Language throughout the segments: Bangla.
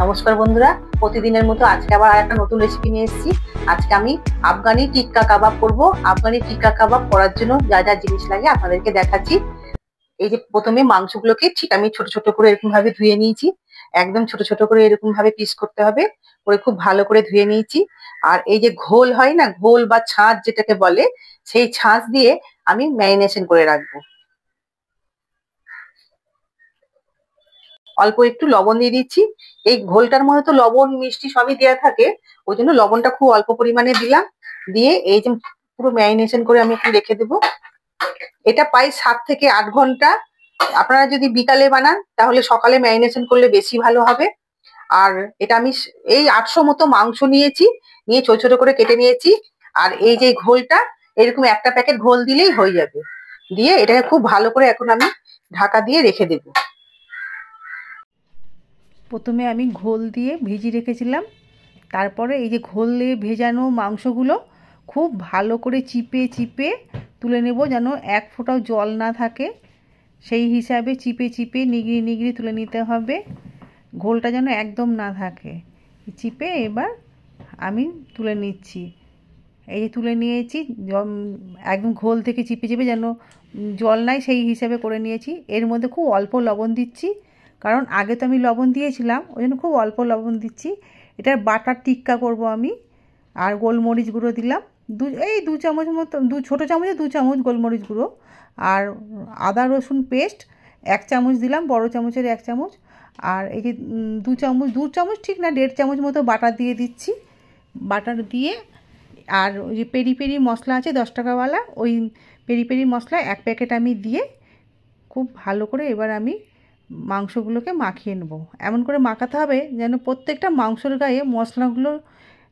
নমস্কার বন্ধুরা, প্রতিদিনের মতো আজকে আবার একটা নতুন রেসিপি নিয়ে এসেছি। আজকে আমি আফগানি টিক্কা কাবাব করব। আফগানি টিক্কা কাবাব করার জন্য যা যা জিনিস লাগে আপনাদেরকে দেখাচ্ছি। এই যে প্রথমে মাংসগুলোকে ঠিক আমি ছোট ছোট করে এরকম ভাবে ধুয়ে নিয়েছি। একদম ছোট ছোট করে এরকম ভাবে পিস করতে হবে, করে খুব ভালো করে ধুয়ে নিয়েছি। আর এই যে ঘোল হয় না, ঘোল বা ছাঁচ যেটাকে বলে, সেই ছাঁচ দিয়ে আমি ম্যারিনেশন করে রাখবো। অল্প একটু লবণ দিয়ে দিচ্ছি। এই ঘোলটার মধ্যে তো লবণ মিষ্টি সবই দেওয়া থাকে, ওই জন্য লবণটা খুব অল্প পরিমাণে দিলাম। দিয়ে এই যে পুরো ম্যারিনেশন করে আমি একটু রেখে দেবো। এটা প্রায় 7 থেকে 8 ঘন্টা। আপনারা যদি বিকালে বানান তাহলে সকালে ম্যারিনেশন করলে বেশি ভালো হবে। আর এটা আমি এই 800 মতো মাংস নিয়েছি, নিয়ে ছোট ছোট করে কেটে নিয়েছি। আর এই যে ঘোলটা, এরকম একটা প্যাকেট ঘোল দিলেই হয়ে যাবে। দিয়ে এটাকে খুব ভালো করে এখন আমি ঢাকা দিয়ে রেখে দেবো। প্রথমে আমি ঘোল দিয়ে ভিজিয়ে রেখেছিলাম, তারপরে এই যে ঘোল দিয়ে ভেজানো মাংসগুলো খুব ভালো করে চিপে চিপে তুলে নেব, যেন এক ফোঁটাও জল না থাকে। সেই হিসাবে চিপে চিপে নিগড়ি নিগড়ি তুলে নিতে হবে, ঘোলটা যেন একদম না থাকে। চিপে এবার আমি তুলে নিচ্ছি। এই যে তুলে নিয়েছি, একদম ঘোল থেকে চিপে চিপে যেন জল নাই সেই হিসাবে করে নিয়েছি। এর মধ্যে খুব অল্প লবণ দিচ্ছি, কারণ আগে তো আমি লবণ দিয়েছিলাম, ওই জন্য খুব অল্প লবণ দিচ্ছি। এটার বাটার টিক্কা করব আমি। আর গোলমরিচ গুঁড়ো দিলাম দু চামচ মতো, ছোটো চামচে 2 চামচ গোলমরিচ গুঁড়ো। আর আদা রসুন পেস্ট 1 চামচ দিলাম, বড় চামচের 1 চামচ। আর এই যে 2 চামচ ঠিক না 1.5 চামচ মতো বাটার দিয়ে দিচ্ছি। বাটার দিয়ে আর ওই যে পেরি পেরি মশলা আছে 10 টাকাওয়ালা, ওই পেরি পেরি মশলা 1 প্যাকেট আমি দিয়ে খুব ভালো করে এবার আমি মাংসগুলোকে মাখিয়ে নেব। এমন করে মাখাতে হবে যেন প্রত্যেকটা মাংসর গায়ে মশলাগুলো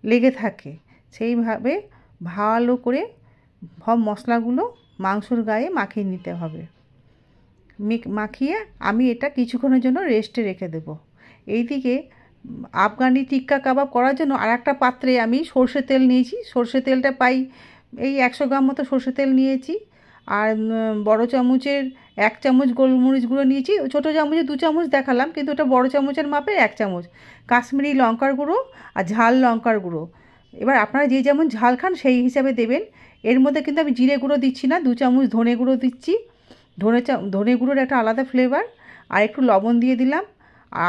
লেগে থাকে। সেইভাবে ভালো করে সব মশলাগুলো মাংসর গায়ে মাখিয়ে নিতে হবে। মাখিয়ে আমি এটা কিছুক্ষণের জন্য রেস্টে রেখে দেব। এইদিকে আফগানি টিক্কা কাবাব করার জন্য আর একটা পাত্রে আমি সর্ষে তেল নিয়েছি। সর্ষে তেলটা পাই এই 100 গ্রাম মতো সর্ষে তেল নিয়েছি। আর বড় চামচের 1 চামচ গোলমরিচ গুঁড়ো নিয়েছি। ছোটো চামচে 2 চামচ দেখালাম, কিন্তু এটা বড় চামচের মাপের 1 চামচ। কাশ্মীরি লঙ্কার গুঁড়ো আর ঝাল লঙ্কার গুঁড়ো, এবার আপনারা যে যেমন ঝাল খান সেই হিসাবে দেবেন। এর মধ্যে কিন্তু আমি জিরে গুঁড়ো দিচ্ছি না, 2 চামচ ধনে গুঁড়ো দিচ্ছি। ধনে গুঁড়োর একটা আলাদা ফ্লেভার। আর একটু লবণ দিয়ে দিলাম। আর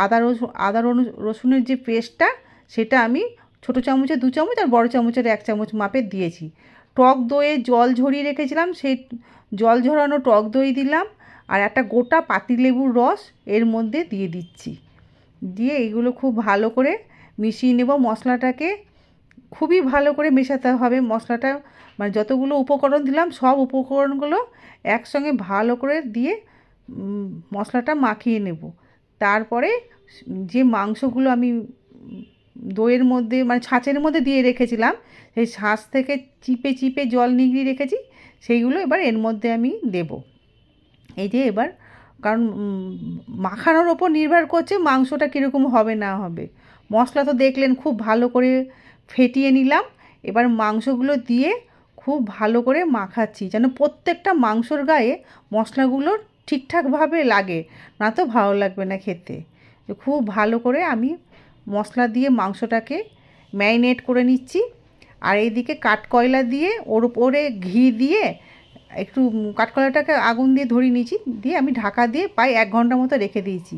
আদা রসুনের যে পেস্টটা, সেটা আমি ছোটো চামচে 2 চামচ আর বড় চামচের 1 চামচ মাপের দিয়েছি। টক দইয়ে জল ঝরিয়ে রেখেছিলাম, সেই জল ঝরানো টক দই দিলাম। আর একটা গোটা পাতিলেবুর রস এর মধ্যে দিয়ে দিচ্ছি। দিয়ে এগুলো খুব ভালো করে মিশিয়ে নেব। মশলাটাকে খুবই ভালো করে মেশাতে হবে। মশলাটা মানে যতগুলো উপকরণ দিলাম সব উপকরণগুলো একসঙ্গে ভালো করে দিয়ে মশলাটা মাখিয়ে নেব। তারপরে যে মাংসগুলো আমি দইয়ের মধ্যে মানে ছাঁচের মধ্যে দিয়ে রেখেছিলাম, সেই ছাঁচ থেকে চিপে চিপে জল নিগড়িয়ে রেখেছি, সেইগুলো এবার এর মধ্যে আমি দেব। এই যে এবার, কারণ মাখানোর ওপর নির্ভর করছে মাংসটা কীরকম হবে না হবে। মশলা তো দেখলেন খুব ভালো করে ফেটিয়ে নিলাম। এবার মাংসগুলো দিয়ে খুব ভালো করে মাখাচ্ছি, যেন প্রত্যেকটা মাংসর গায়ে মশলাগুলো ঠিকঠাকভাবে লাগে, না তো ভালো লাগবে না খেতে। খুব ভালো করে আমি মশলা দিয়ে মাংসটাকে ম্যারিনেট করে নিচ্ছি। আর এইদিকে কাঠকয়লা দিয়ে ওর উপরে ঘি দিয়ে একটু কাঠকয়লাটাকে আগুন দিয়ে ধরিয়ে নিয়েছি, দিয়ে আমি ঢাকা দিয়ে প্রায় 1 ঘন্টা মতো রেখে দিয়েছি।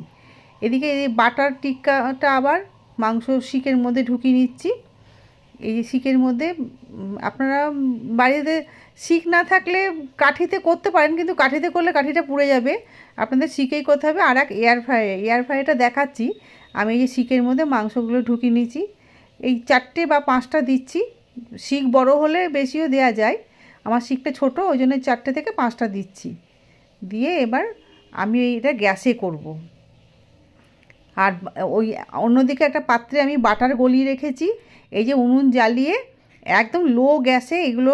এদিকে এই বাটার টিক্কাটা আবার মাংস শিকের মধ্যে ঢুকিয়ে নিচ্ছি। এই যে শিকের মধ্যে আপনারা বাড়িতে শিক না থাকলে কাঠিতে করতে পারেন, কিন্তু কাঠিতে করলে কাঠিটা পুড়ে যাবে, আপনাদের শিকেই করতে হবে। আর এক এয়ার ফ্রায়ারটা দেখাচ্ছি। আমি এই যে শিকের মধ্যে মাংসগুলো ঢুকিয়ে নিচ্ছি। এই 4টে বা 5টা দিচ্ছি। শিক বড় হলে বেশিও দেওয়া যায়, আমার শিকটা ছোটো, ওই জন্য 4টে থেকে 5টা দিচ্ছি। দিয়ে এবার আমি এটা গ্যাসে করব। আর ওই অন্যদিকে একটা পাত্রে আমি বাটার গলিয়ে রেখেছি। এই যে উনুন জ্বালিয়ে একদম লো গ্যাসে এগুলো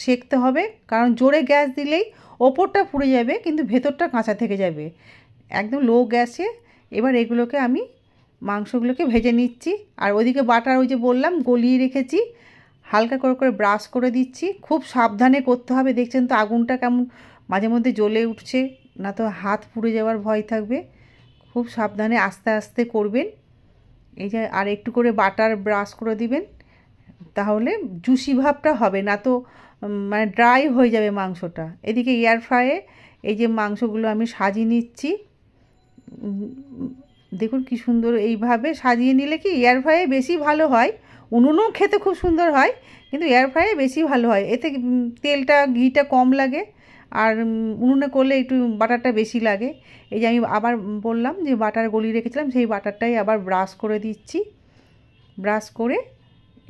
সেঁকতে হবে, কারণ জোরে গ্যাস দিলেই ওপরটা পুড়ে যাবে কিন্তু ভেতরটা কাঁচা থেকে যাবে। একদম লো গ্যাসে এবার এগুলোকে আমি মাংসগুলোকে ভেজে নিচ্ছি। আর ওইদিকে বাটার ওই যে বললাম গলিয়ে রেখেছি, হালকা করে করে ব্রাশ করে দিচ্ছি। খুব সাবধানে করতে হবে, দেখছেন তো আগুনটা কেমন মাঝে মধ্যে জ্বলে উঠছে, না তো হাত পুড়ে যাওয়ার ভয় থাকবে। খুব সাবধানে আস্তে আস্তে করবেন। এই যে আর একটু করে বাটার ব্রাশ করে দিবেন, তাহলে জুসি ভাবটা হবে না তো, মানে ড্রাই হয়ে যাবে মাংসটা। এদিকে এয়ার ফ্রায়ে এই যে মাংসগুলো আমি সাজিয়ে নিচ্ছি। দেখুন কি সুন্দর, এইভাবে সাজিয়ে নিলে কি এয়ার ফ্রায়ে বেশি ভালো হয়। উনুনেও খেতে খুব সুন্দর হয়, কিন্তু এয়ার ফ্রায়ে বেশি ভালো হয়, এতে তেলটা ঘিটা কম লাগে, আর উনুনে করলে একটু বাটারটা বেশি লাগে। এই যে আমি আবার বললাম যে বাটার গলিয়ে রেখেছিলাম, সেই বাটারটাই আবার ব্রাশ করে দিচ্ছি। ব্রাশ করে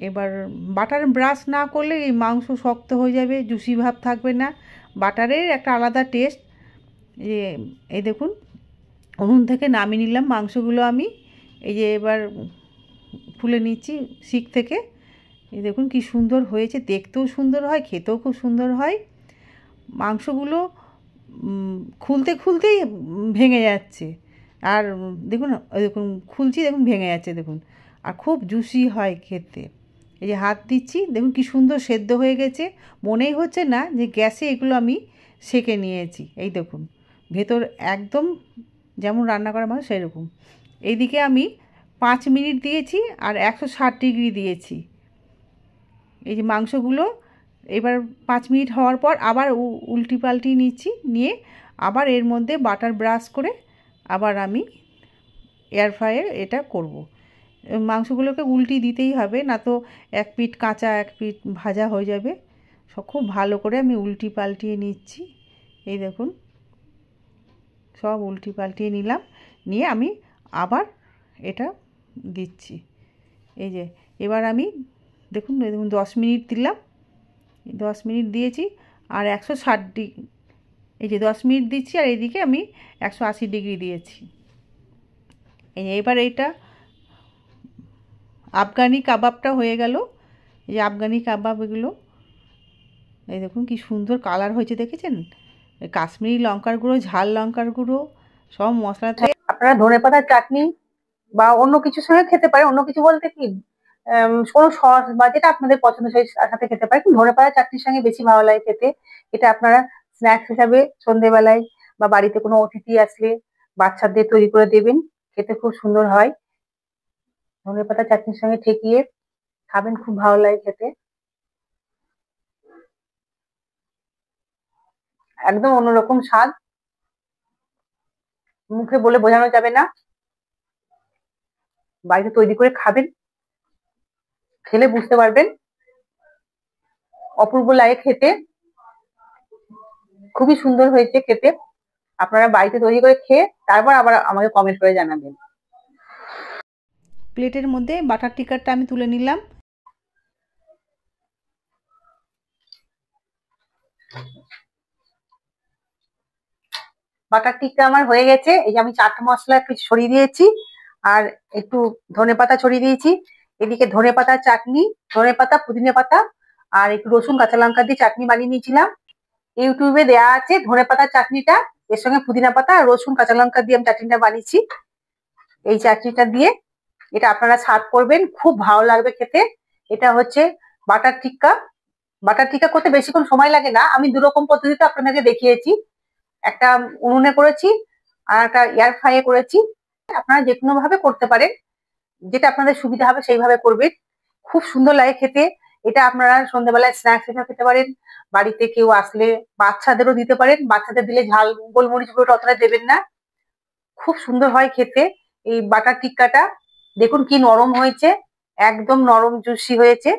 এবার বাটার ব্রাশ না করলে এই মাংস শক্ত হয়ে যাবে, জুসি ভাব থাকবে না। বাটারের একটা আলাদা টেস্ট। এই দেখুন উনুন থেকে নামিয়ে নিলাম মাংসগুলো আমি। এই যে এবার খুলে নিচ্ছি শিক থেকে। এই দেখুন কি সুন্দর হয়েছে, দেখতেও সুন্দর হয়, খেতেও খুব সুন্দর হয়। মাংসগুলো খুলতে খুলতেই ভেঙে যাচ্ছে, আর দেখুন দেখুন খুলছি, দেখুন ভেঙে যাচ্ছে দেখুন, আর খুব জুসি হয় খেতে। এই যে হাত দিচ্ছি, দেখুন কি সুন্দর সেদ্ধ হয়ে গেছে, মনেই হচ্ছে না যে গ্যাসে এগুলো আমি সেঁকে নিয়েছি। এই দেখুন ভেতর একদম যেমন রান্না করা মাংস সেরকম। এইদিকে আমি 5 মিনিট দিয়েছি আর 160 ডিগ্রি দিয়েছি। এই যে মাংসগুলো এবার 5 মিনিট হওয়ার পর আবার উল্টি পাল্টি নিচ্ছি, নিয়ে আবার এর মধ্যে বাটার ব্রাশ করে আবার আমি এয়ার ফ্রায়ার এটা করব। মাংসগুলোকে উল্টি দিতেই হবে, না তো এক পিঠ কাঁচা এক পিঠ ভাজা হয়ে যাবে। সব খুব ভালো করে আমি উল্টি পাল্টিয়ে নিচ্ছি। এই দেখুন সব উল্টি পাল্টিয়ে নিলাম, নিয়ে আমি আবার এটা দিচ্ছি। এই যে এবার আমি দেখুন 10 মিনিট দিলাম, 10 মিনিট দিয়েছি আর 160 ডিগ্রি, এই যে 10 মিনিট দিচ্ছি আর এইদিকে আমি 180 ডিগ্রি দিয়েছি। এবার এইটা আফগানি কাবাবটা হয়ে গেল। এই যে আফগানি কাবাব এগুলো, এই দেখুন কি সুন্দর কালার হয়েছে, দেখেছেন? কাশ্মীরি লঙ্কার গুঁড়ো, ঝাল লঙ্কার গুঁড়ো, সব মশলাতে। আপনারা ধনেপাতার চাটনি বা অন্য কিছুর সঙ্গে খেতে পারেন, অন্য কিছু বলতে কি কোনো সস বা যেটা আপনাদের পছন্দ সেই সাথে খেতে পারেন, কিন্তু ধনেপাতার চাটনির সঙ্গে বেশি ভালো লাগে খেতে। এটা আপনারা স্ন্যাক্স হিসাবে সন্ধেবেলায় বা বাড়িতে কোনো অতিথি আসলে বাচ্চাদের তৈরি করে দেবেন, খেতে খুব সুন্দর হয়। ধনেপাতা চাটনির সঙ্গে ঠেকিয়ে খাবেন, খুব ভালো লাগে খেতে, একদম অন্যরকম স্বাদ, মুখে বলে বোঝানো যাবে না। বাড়িতে তৈরি করে খাবেন, খেলে বুঝতে পারবেন, অপূর্ব লাগে খেতে, খুবই সুন্দর হয়েছে খেতে। আপনারা বাড়িতে তৈরি করে খেয়ে তারপর আবার আমাকে কমেন্ট করে জানাবেন। প্লেটের মধ্যে বাটার টিক্কাটা আমি তুলে নিলাম। বাটার টিক্কা আমার হয়ে গেছে। এই যে আমি চাট মশলা একটু ছড়িয়ে দিয়েছি আর একটু ধনেপাতা ছড়িয়ে দিয়েছি। এদিকে ধনেপাতা চাটনি, ধনেপাতা পুদিনা পাতা আর একটু রসুন কাঁচা লঙ্কা দিয়ে চাটনি বানিয়ে নিয়েছিলাম। ইউটিউবে দেওয়া আছে ধনেপাতা চাটনিটা, এর সঙ্গে পুদিনা পাতা আর রসুন কাঁচা লঙ্কা দিয়ে আমি চাটনিটা বানিয়েছি। এই চাটনিটা দিয়ে এটা আপনারা সার্ভ করবেন, খুব ভালো লাগবে খেতে। এটা হচ্ছে বাটার টিক্কা। বাটার টিক্কা করতে বেশিক্ষণ সময় লাগে না, আমি 2 রকম পদ্ধতিতে আপনাদেরকে দেখিয়েছি। একটা উনুনে করেছি আর একটা এয়ার ফ্রাইয়ে করেছি। আপনারা যে কোনো ভাবে করতে পারেন, যেটা আপনাদের সুবিধা হবে সেইভাবে করবেন, খুব সুন্দর লাগে খেতে। এটা আপনারা সন্ধ্যাবেলায় স্ন্যাক্স হিসেবে খেতে পারেন, বাড়িতে কেউ আসলে বাচ্চাদেরও দিতে পারেন। বাচ্চাদের দিলে ঝাল গোলমরিচ গুঁড়োটা অতটা দেবেন না, খুব সুন্দর হয় খেতে। এই বাটার টিক্কাটা দেখুন কি নরম হয়েছে, একদম নরম জুসি হয়েছে।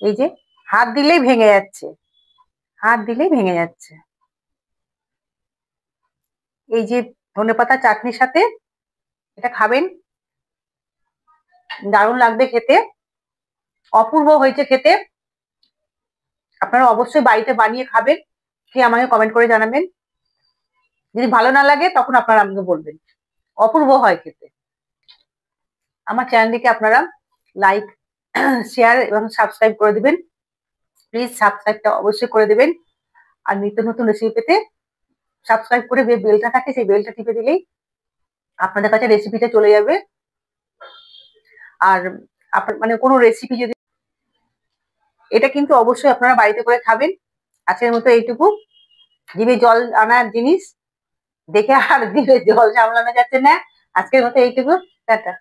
এই যে হাত দিলেই ভেঙে যাচ্ছে, হাত দিলেই ভেঙে যাচ্ছে। এই যে ধনেপাতা চাটনির সাথে এটা খাবেন, দারুণ লাগবে খেতে, অপূর্ব হয়েছে খেতে। আপনারা অবশ্যই বাড়িতে বানিয়ে খাবেন, খেয়ে আমাকে কমেন্ট করে জানাবেন। যদি ভালো না লাগে তখন আপনারা আমাকে বলবেন, অপূর্ব হয় খেতে। আমার চ্যানেলটিকে আপনারা লাইক, শেয়ার এবং সাবস্ক্রাইব করে দিবেন, প্লিজ সাবস্ক্রাইবটা অবশ্যই করে দেবেন। আর নিত্য নতুন রেসিপি পেতে সাবস্ক্রাইব করে যে বেলটা থাকে সেই বেলটা টিপে দিলেই আপনাদের কাছে রেসিপিটা চলে যাবে। আর আপনার মানে কোনো রেসিপি যদি, এটা কিন্তু অবশ্যই আপনারা বাড়িতে করে খাবেন। আজকের মতো এইটুকু, জিভে জল আনার জিনিস দেখে আর জিভে জল সামলানো যাচ্ছে না। আজকের মতো এইটুকু, টাটা।